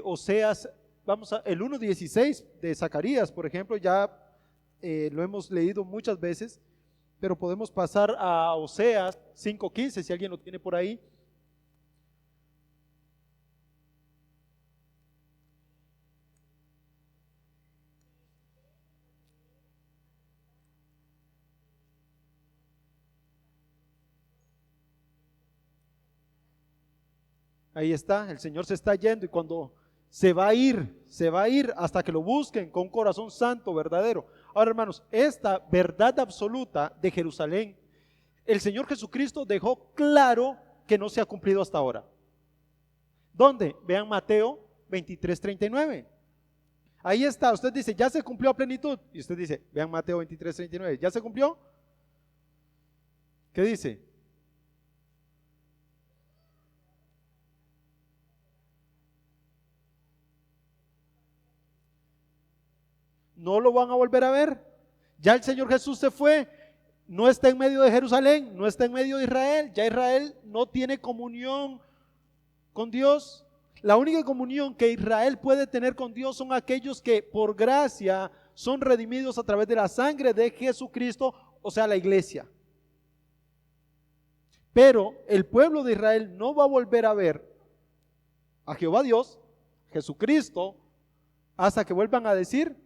Oseas, vamos a el 1:16 de Zacarías, por ejemplo, ya lo hemos leído muchas veces, pero podemos pasar a Oseas 5:15, si alguien lo tiene por ahí. Ahí está, el Señor se está yendo y cuando se va a ir hasta que lo busquen con un corazón santo, verdadero. Ahora, hermanos, esta verdad absoluta de Jerusalén, el Señor Jesucristo dejó claro que no se ha cumplido hasta ahora. ¿Dónde? Vean Mateo 23:39. ahí está. Usted dice, ya se cumplió a plenitud. Y usted dice, vean Mateo 23:39, ¿ya se cumplió? ¿Qué dice? No lo van a volver a ver. Ya el Señor Jesús se fue. No está en medio de Jerusalén, no está en medio de Israel. Ya Israel no tiene comunión con Dios. La única comunión que Israel puede tener con Dios son aquellos que por gracia son redimidos a través de la sangre de Jesucristo, o sea, la iglesia. Pero el pueblo de Israel no va a volver a ver a Jehová Dios, Jesucristo, hasta que vuelvan a decir,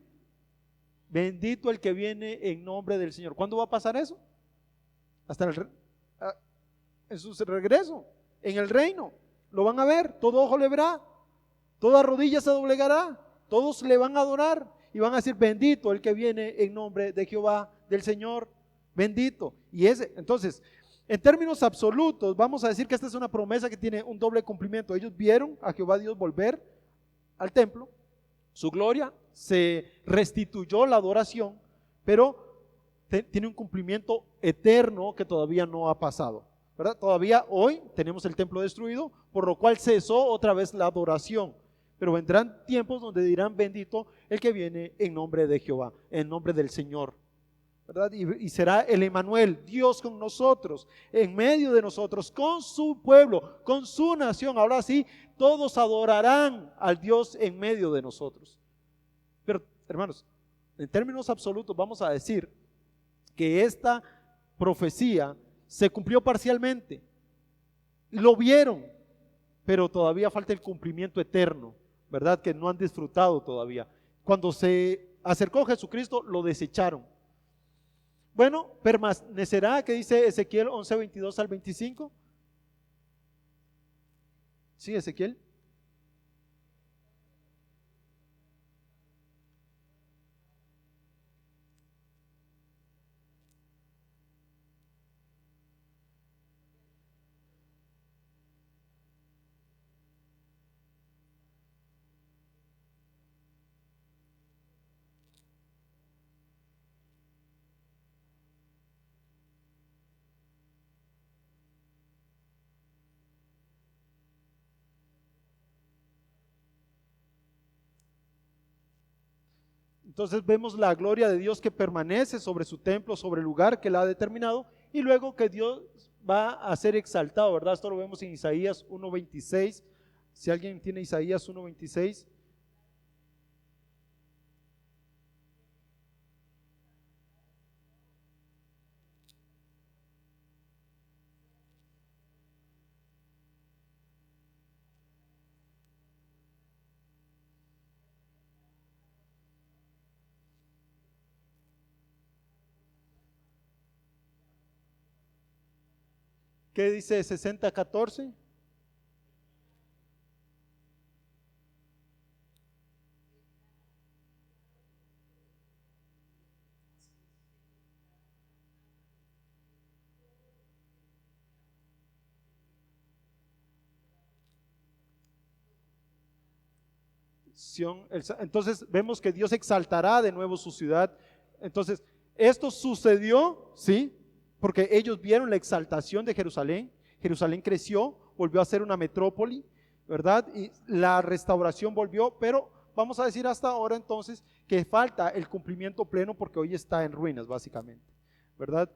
bendito el que viene en nombre del Señor. ¿Cuándo va a pasar eso? En su regreso, en el reino. Lo van a ver, todo ojo le verá, toda rodilla se doblegará, todos le van a adorar y van a decir, bendito el que viene en nombre de Jehová, del Señor, bendito. Y entonces, en términos absolutos, vamos a decir que esta es una promesa que tiene un doble cumplimiento. Ellos vieron a Jehová Dios volver al templo, su gloria, se restituyó la adoración, pero tiene un cumplimiento eterno que todavía no ha pasado, ¿verdad? Todavía hoy tenemos el templo destruido, por lo cual cesó otra vez la adoración, pero vendrán tiempos donde dirán bendito el que viene en nombre de Jehová, en nombre del Señor, ¿verdad? Y será el Emmanuel, Dios con nosotros, en medio de nosotros, con su pueblo, con su nación. Ahora sí, todos adorarán al Dios en medio de nosotros. Pero, hermanos, en términos absolutos vamos a decir que esta profecía se cumplió parcialmente. Lo vieron, pero todavía falta el cumplimiento eterno, ¿verdad? Que no han disfrutado todavía. Cuando se acercó Jesucristo, lo desecharon. Bueno, permanecerá, que dice Ezequiel 11:22 al 25. Sí, Ezequiel. Entonces vemos la gloria de Dios que permanece sobre su templo, sobre el lugar que Él ha determinado, y luego que Dios va a ser exaltado, ¿verdad? Esto lo vemos en Isaías 1:26. Si alguien tiene Isaías 1:26. ¿Qué dice 60:14? Entonces vemos que Dios exaltará de nuevo su ciudad. Entonces, esto sucedió, ¿sí? Porque ellos vieron la exaltación de Jerusalén. Jerusalén creció, volvió a ser una metrópoli, ¿verdad? Y la restauración volvió, pero vamos a decir hasta ahora entonces que falta el cumplimiento pleno porque hoy está en ruinas, básicamente, ¿verdad?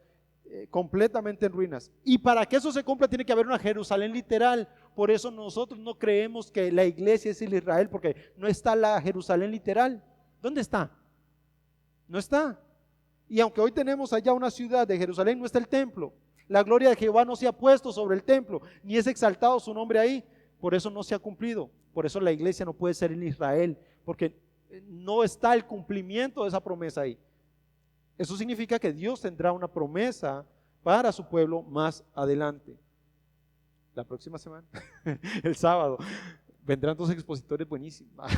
Completamente en ruinas. Y para que eso se cumpla tiene que haber una Jerusalén literal. Por eso nosotros no creemos que la iglesia es el Israel, porque no está la Jerusalén literal. ¿Dónde está? No está. Y aunque hoy tenemos allá una ciudad de Jerusalén, no está el templo. La gloria de Jehová no se ha puesto sobre el templo, ni es exaltado su nombre ahí. Por eso no se ha cumplido. Por eso la iglesia no puede ser en Israel, porque no está el cumplimiento de esa promesa ahí. Eso significa que Dios tendrá una promesa para su pueblo más adelante. La próxima semana, el sábado, vendrán dos expositores buenísimos.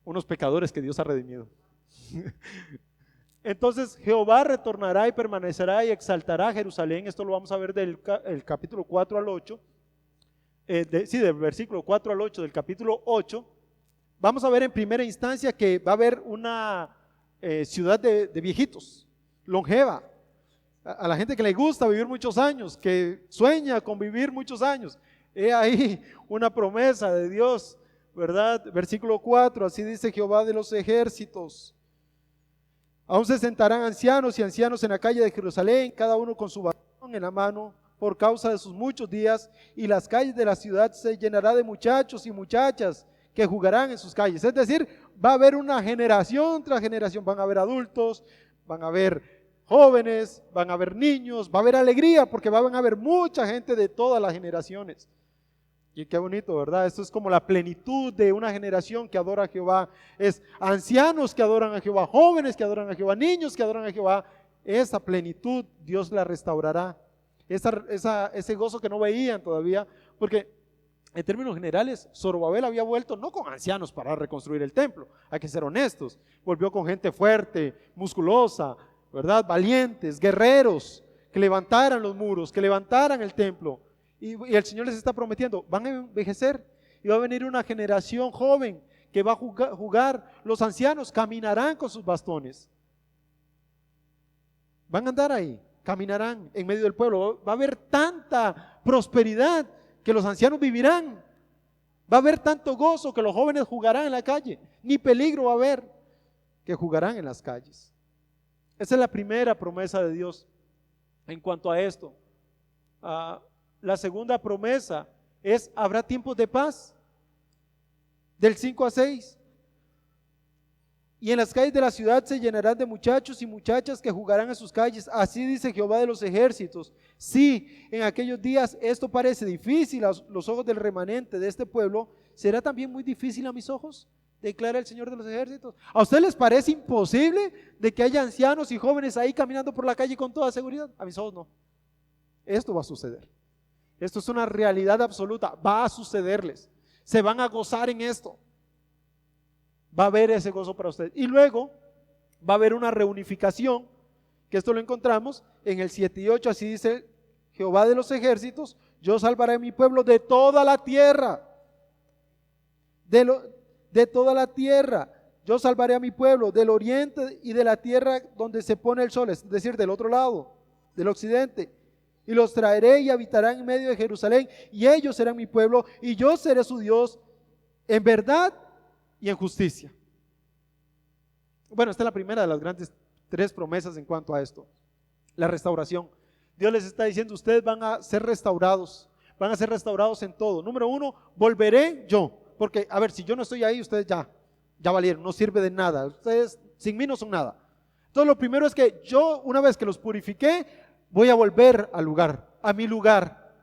Unos pecadores que Dios ha redimido. Entonces Jehová retornará y permanecerá y exaltará a Jerusalén. Esto lo vamos a ver del capítulo 4 al 8. Del versículo 4 al 8 del capítulo 8. Vamos a ver en primera instancia que va a haber una ciudad de viejitos, longeva, a la gente que le gusta vivir muchos años, que sueña con vivir muchos años. He ahí una promesa de Dios, ¿verdad? Versículo 4, así dice Jehová de los ejércitos. Aún se sentarán ancianos y ancianos en la calle de Jerusalén, cada uno con su bastón en la mano, por causa de sus muchos días, y las calles de la ciudad se llenará de muchachos y muchachas que jugarán en sus calles. Es decir, va a haber una generación tras generación, van a haber adultos, van a haber jóvenes, van a haber niños, va a haber alegría porque van a haber mucha gente de todas las generaciones. Y qué bonito, ¿verdad? Esto es como la plenitud de una generación que adora a Jehová. Es ancianos que adoran a Jehová, jóvenes que adoran a Jehová, niños que adoran a Jehová. Esa plenitud Dios la restaurará. Ese gozo que no veían todavía, porque en términos generales, Zorobabel había vuelto no con ancianos para reconstruir el templo, hay que ser honestos, volvió con gente fuerte, musculosa, ¿verdad? Valientes, guerreros, que levantaran los muros, que levantaran el templo. Y el Señor les está prometiendo, van a envejecer y va a venir una generación joven que va a jugar. Los ancianos caminarán con sus bastones, van a andar ahí, caminarán en medio del pueblo. Va a haber tanta prosperidad que los ancianos vivirán. Va a haber tanto gozo que los jóvenes jugarán en la calle. Ni peligro va a haber, que jugarán en las calles. Esa es la primera promesa de Dios en cuanto a esto. La segunda promesa es: habrá tiempos de paz, del 5 a 6. Y en las calles de la ciudad se llenarán de muchachos y muchachas que jugarán en sus calles. Así dice Jehová de los ejércitos. Sí, en aquellos días esto parece difícil a los ojos del remanente de este pueblo, ¿será también muy difícil a mis ojos?, declara el Señor de los ejércitos. ¿A ustedes les parece imposible de que haya ancianos y jóvenes ahí caminando por la calle con toda seguridad? A mis ojos no. Esto va a suceder. Esto es una realidad absoluta. Va a sucederles. Se van a gozar en esto. Va a haber ese gozo para ustedes. Y luego va a haber una reunificación, que esto lo encontramos en el 7 y 8. Así dice Jehová de los ejércitos: yo salvaré a mi pueblo de toda la tierra. De toda la tierra. Yo salvaré a mi pueblo del oriente y de la tierra donde se pone el sol, es decir, del otro lado, del occidente. Y los traeré y habitarán en medio de Jerusalén, y ellos serán mi pueblo, y yo seré su Dios en verdad y en justicia. Bueno, esta es la primera de las grandes tres promesas en cuanto a esto, la restauración. Dios les está diciendo: ustedes van a ser restaurados en todo. Número uno, volveré yo, porque a ver, si yo no estoy ahí, ustedes ya valieron, no sirve de nada, ustedes sin mí no son nada. Entonces lo primero es que yo, una vez que los purifiqué, voy a volver al lugar, a mi lugar.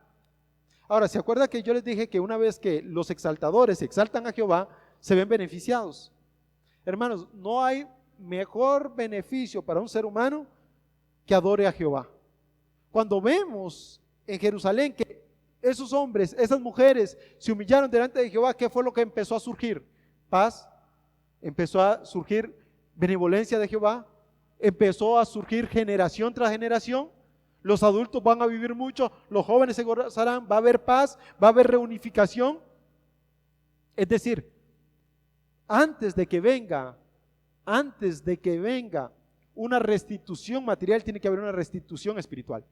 Ahora, ¿se acuerda que yo les dije que una vez que los exaltadores exaltan a Jehová, se ven beneficiados? Hermanos, no hay mejor beneficio para un ser humano que adore a Jehová. Cuando vemos en Jerusalén que esos hombres, esas mujeres se humillaron delante de Jehová, ¿qué fue lo que empezó a surgir? Paz, empezó a surgir benevolencia de Jehová, empezó a surgir generación tras generación. Los adultos van a vivir mucho, los jóvenes se gozarán, va a haber paz, va a haber reunificación. Es decir, antes de que venga una restitución material, tiene que haber una restitución espiritual.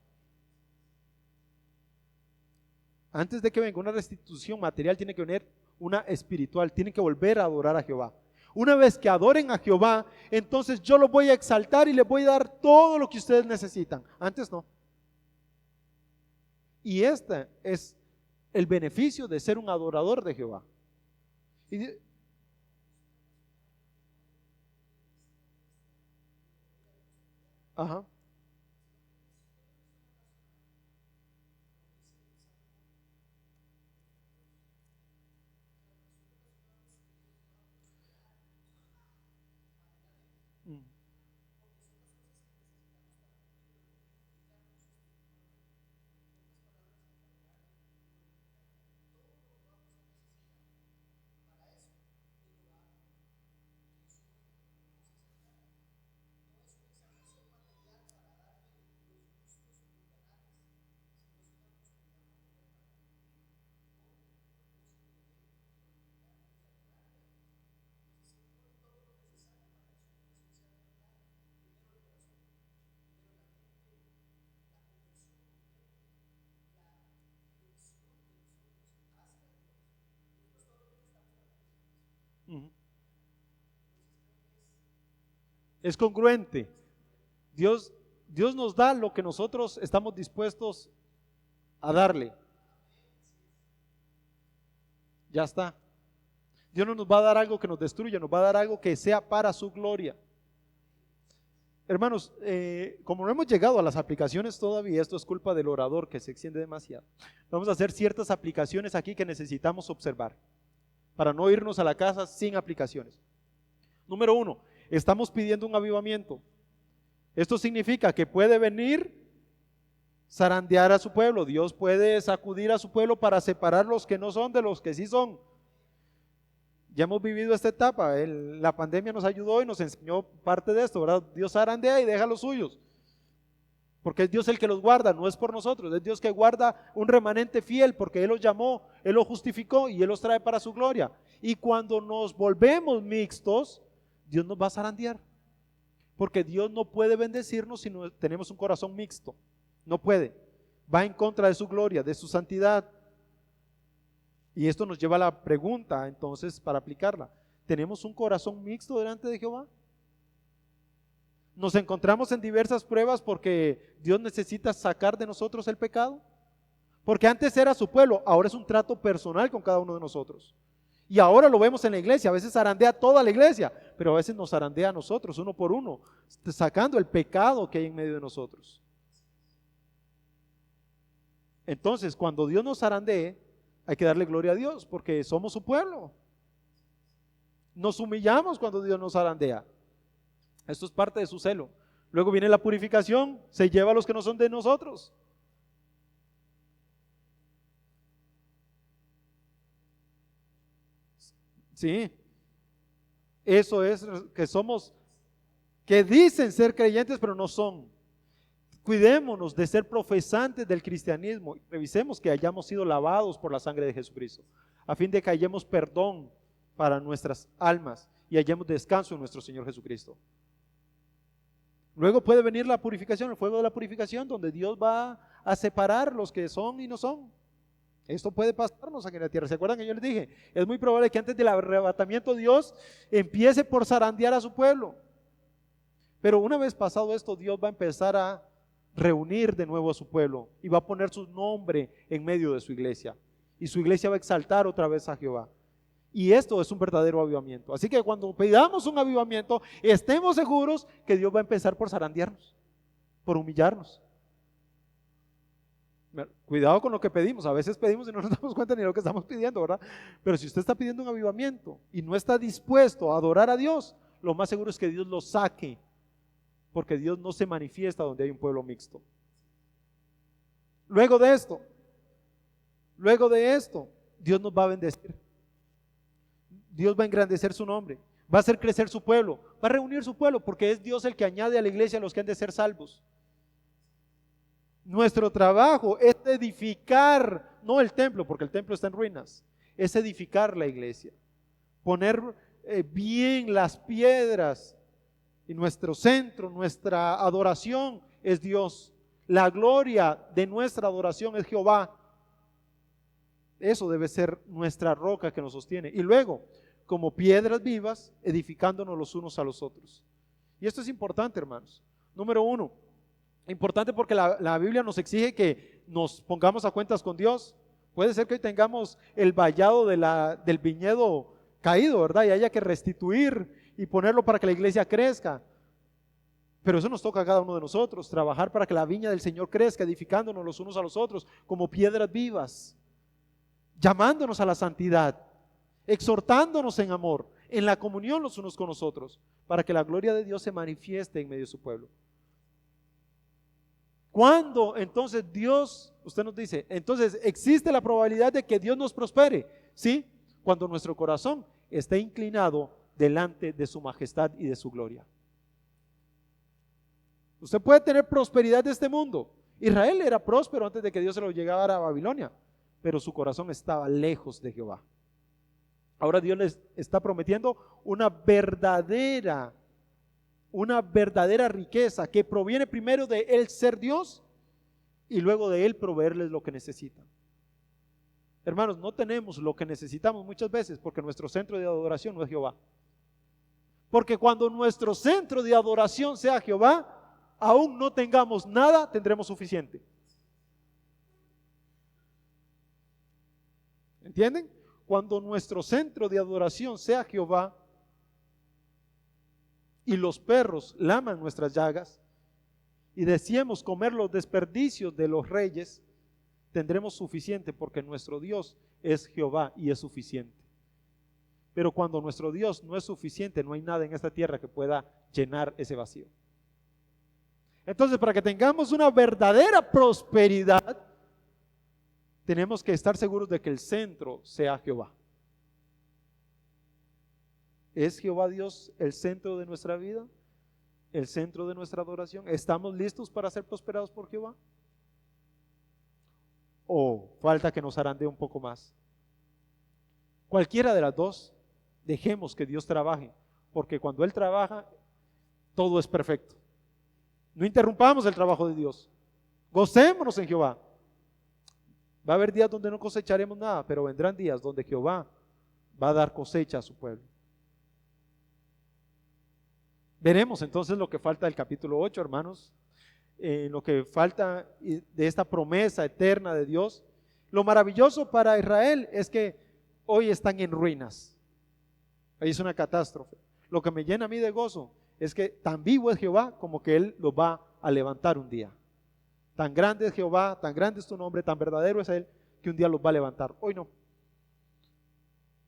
Antes de que venga una restitución material, tiene que venir una espiritual, tienen que volver a adorar a Jehová. Una vez que adoren a Jehová, entonces yo los voy a exaltar y les voy a dar todo lo que ustedes necesitan. Antes no. Y este es el beneficio de ser un adorador de Jehová. Ajá. Mm. Es congruente. Dios nos da lo que nosotros estamos dispuestos a darle. Ya está. Dios no nos va a dar algo que nos destruya, nos va a dar algo que sea para su gloria. Hermanos, como no hemos llegado a las aplicaciones todavía, esto es culpa del orador que se extiende demasiado. Vamos a hacer ciertas aplicaciones aquí que necesitamos observar para no irnos a la casa sin aplicaciones. Número 1, estamos pidiendo un avivamiento. Esto significa que puede venir zarandear a su pueblo. Dios puede sacudir a su pueblo para separar los que no son de los que sí son. Ya hemos vivido esta etapa, la pandemia nos ayudó y nos enseñó parte de esto, ¿verdad? Dios zarandea y deja los suyos, porque es Dios el que los guarda, no es por nosotros, es Dios que guarda un remanente fiel, porque Él los llamó, Él los justificó y Él los trae para su gloria. Y cuando nos volvemos mixtos, Dios nos va a zarandear, porque Dios no puede bendecirnos si no tenemos un corazón mixto, no puede, va en contra de su gloria, de su santidad. Y esto nos lleva a la pregunta, entonces, para aplicarla. ¿Tenemos un corazón mixto delante de Jehová? ¿Nos encontramos en diversas pruebas porque Dios necesita sacar de nosotros el pecado? Porque antes era su pueblo, ahora es un trato personal con cada uno de nosotros. Y ahora lo vemos en la iglesia, a veces zarandea a toda la iglesia, pero a veces nos zarandea a nosotros, uno por uno, sacando el pecado que hay en medio de nosotros. Entonces, cuando Dios nos zarandee, hay que darle gloria a Dios porque somos su pueblo. Nos humillamos cuando Dios nos zarandea. Esto es parte de su celo. Luego viene la purificación, se lleva a los que no son de nosotros. Sí, eso es que somos, que dicen ser creyentes pero no son. Cuidémonos de ser profesantes del cristianismo. Revisemos que hayamos sido lavados por la sangre de Jesucristo, a fin de que hallemos perdón para nuestras almas y hallemos descanso en nuestro Señor Jesucristo. Luego puede venir la purificación, el fuego de la purificación, donde Dios va a separar los que son y no son. Esto puede pasarnos aquí en la tierra. ¿Se acuerdan que yo les dije? Es muy probable que antes del arrebatamiento Dios empiece por zarandear a su pueblo. Pero una vez pasado esto, Dios va a empezar a reunir de nuevo a su pueblo y va a poner su nombre en medio de su iglesia. Y su iglesia va a exaltar otra vez a Jehová. Y esto es un verdadero avivamiento. Así que cuando pidamos un avivamiento, estemos seguros que Dios va a empezar por zarandearnos, por humillarnos. Cuidado con lo que pedimos. A veces pedimos y no nos damos cuenta ni de lo que estamos pidiendo, ¿verdad? Pero si usted está pidiendo un avivamiento y no está dispuesto a adorar a Dios, lo más seguro es que Dios lo saque, porque Dios no se manifiesta donde hay un pueblo mixto. Luego de esto, Dios nos va a bendecir. Dios va a engrandecer su nombre, va a hacer crecer su pueblo, va a reunir su pueblo, porque es Dios el que añade a la iglesia a los que han de ser salvos. Nuestro trabajo es edificar, no el templo, porque el templo está en ruinas, es edificar la iglesia, poner bien las piedras. Y nuestro centro, nuestra adoración es Dios. La gloria de nuestra adoración es Jehová. Eso debe ser nuestra roca que nos sostiene. Y luego, como piedras vivas, edificándonos los unos a los otros. Y esto es importante, hermanos. Número 1, importante porque la Biblia nos exige que nos pongamos a cuentas con Dios. Puede ser que hoy tengamos el vallado del viñedo caído, ¿verdad? Y haya que restituir y ponerlo para que la iglesia crezca. Pero eso nos toca a cada uno de nosotros, trabajar para que la viña del Señor crezca, edificándonos los unos a los otros como piedras vivas, llamándonos a la santidad, exhortándonos en amor, en la comunión los unos con los otros, para que la gloria de Dios se manifieste en medio de su pueblo. ¿Cuándo entonces Dios, usted nos dice, entonces existe la probabilidad de que Dios nos prospere? Sí, cuando nuestro corazón esté inclinado delante de su majestad y de su gloria. Usted puede tener prosperidad de este mundo. Israel era próspero antes de que Dios se lo llegara a Babilonia, pero su corazón estaba lejos de Jehová. Ahora Dios les está prometiendo una verdadera riqueza que proviene primero de Él ser Dios y luego de Él proveerles lo que necesitan. Hermanos, no tenemos lo que necesitamos muchas veces porque nuestro centro de adoración no es Jehová. Porque cuando nuestro centro de adoración sea Jehová, aún no tengamos nada, tendremos suficiente. ¿Entienden? Cuando nuestro centro de adoración sea Jehová y los perros laman nuestras llagas y deseemos comer los desperdicios de los reyes, tendremos suficiente porque nuestro Dios es Jehová y es suficiente. Pero cuando nuestro Dios no es suficiente, no hay nada en esta tierra que pueda llenar ese vacío. Entonces, para que tengamos una verdadera prosperidad, tenemos que estar seguros de que el centro sea Jehová. ¿Es Jehová Dios el centro de nuestra vida? ¿El centro de nuestra adoración? ¿Estamos listos para ser prosperados por Jehová? ¿O falta que nos arandee un poco más? Cualquiera de las dos, dejemos que Dios trabaje, porque cuando Él trabaja, todo es perfecto. No interrumpamos el trabajo de Dios. Gocémonos en Jehová. Va a haber días donde no cosecharemos nada, pero vendrán días donde Jehová va a dar cosecha a su pueblo. Veremos entonces lo que falta del capítulo 8, hermanos, lo que falta de esta promesa eterna de Dios. Lo maravilloso para Israel es que hoy están en ruinas. Ahí es una catástrofe. Lo que me llena a mí de gozo es que tan vivo es Jehová como que Él los va a levantar un día. Tan grande es Jehová, tan grande es tu nombre, tan verdadero es Él, que un día los va a levantar. Hoy no.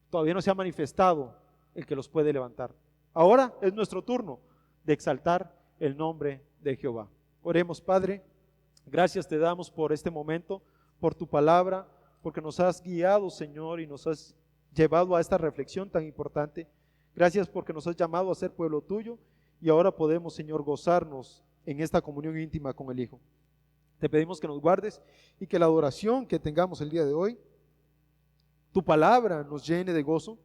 Todavía no se ha manifestado el que los puede levantar. Ahora es nuestro turno de exaltar el nombre de Jehová. Oremos, Padre, gracias te damos por este momento, por tu palabra, porque nos has guiado, Señor, y nos has llevado a esta reflexión tan importante. Gracias porque nos has llamado a ser pueblo tuyo y ahora podemos, Señor, gozarnos en esta comunión íntima con el Hijo. Te pedimos que nos guardes y que la adoración que tengamos el día de hoy, tu palabra nos llene de gozo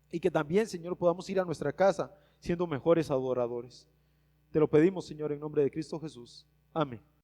y que también, Señor, podamos ir a nuestra casa siendo mejores adoradores. Te lo pedimos, Señor, en nombre de Cristo Jesús. Amén.